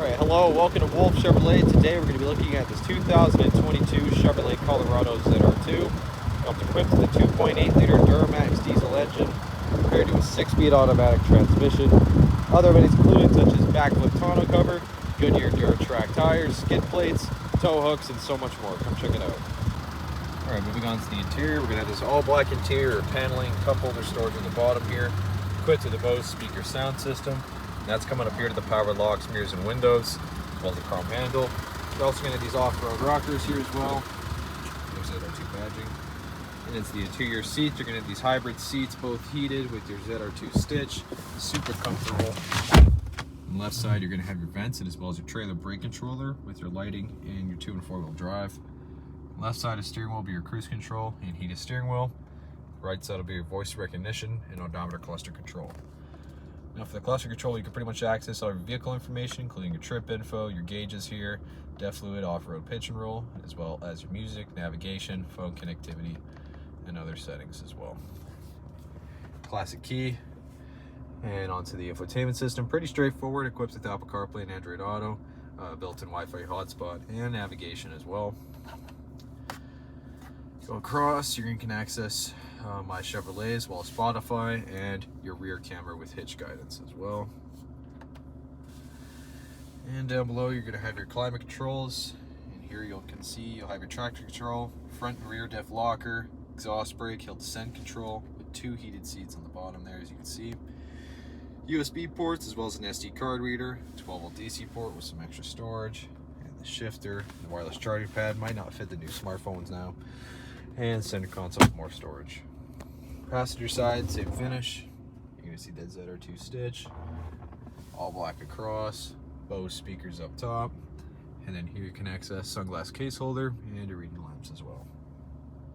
Alright, hello, welcome to Wolfe Chevrolet. Today we're going to be looking at this 2022 Chevrolet Colorado ZR2. Comes equipped with a 2.8 liter Duramax diesel engine, paired to a 6-speed automatic transmission. Other amenities included such as backflip tonneau cover, Goodyear Duramax tires, skid plates, tow hooks, and so much more. Come check it out. Alright, moving on to the interior, we're going to have this all-black interior paneling, cup holder storage on the bottom here, equipped with a Bose speaker sound system. That's coming up here to the power locks, mirrors, and windows, as well as the chrome handle. We're also going to have these off-road rockers here as well. There's ZR2 badging. And it's the interior seats. You're going to have these hybrid seats, both heated with your ZR2 stitch. Super comfortable. On the left side, you're going to have your vents, and as well as your trailer brake controller with your lighting and your 2- and 4-wheel drive. Left side of steering wheel will be your cruise control and heated steering wheel. Right side will be your voice recognition and odometer cluster control. Now for the cluster control, you can pretty much access all your vehicle information, including your trip info, your gauges here, depth fluid, off-road pitch and roll, as well as your music, navigation, phone connectivity, and other settings as well. Classic key, and onto the infotainment system. Pretty straightforward, equipped with Apple CarPlay and Android Auto, built-in Wi-Fi hotspot, and navigation as well. Go across, you can access My Chevrolet as well as Spotify, and your rear camera with hitch guidance as well. And down below you're going to have your climate controls, and here you can see you'll have your tractor control, front and rear diff locker, exhaust brake, hill descent control with 2 heated seats on the bottom there, as you can see. USB ports as well as an SD card reader, 12-volt DC port with some extra storage, and the shifter, the wireless charging pad. Might not fit the new smartphones now. And center console with more storage. Passenger side, same finish. You're going to see that ZR2 stitch. All black across. Bose speakers up top. And then here you can access sunglass case holder and your reading lamps as well.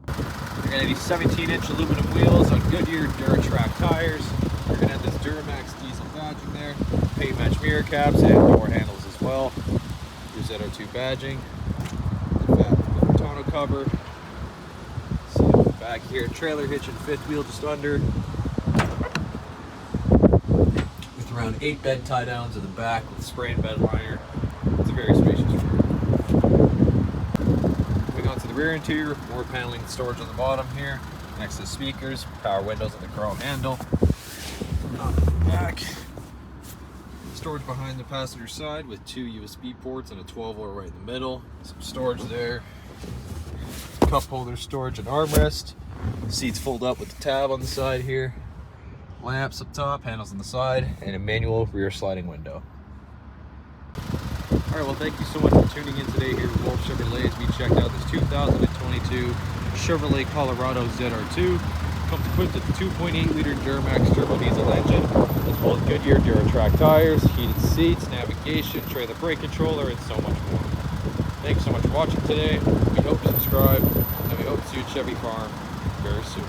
You're going to have these 17-inch aluminum wheels on Goodyear Duramax tires. You're going to have this Duramax diesel badging there. Paint match mirror caps and door handles as well. Your ZR2 badging. The tonneau cover. Back here, trailer hitch and 5th wheel just under, with around 8 bed tie downs in the back with spray and bed liner. It's a very spacious room. Moving on to the rear interior, more paneling and storage on the bottom here, next to the speakers, power windows and the chrome handle. On the back, storage behind the passenger side with 2 USB ports and a 12-volt right in the middle. Some storage there. Cup holder storage and armrest. Seats fold up with the tab on the side here. Lamps up top, handles on the side, and a manual rear sliding window. Alright, well thank you so much for tuning in today here at Wolfe Chevrolet as we checked out this 2022 Chevrolet Colorado ZR2. Comes equipped with a 2.8 liter Duramax turbo diesel engine, as well as Goodyear Duramax tires, heated seats, navigation, trailer brake controller, and so much more. Thanks so much for watching today. We hope you subscribe, and we hope to see you at Chevy Farm very soon.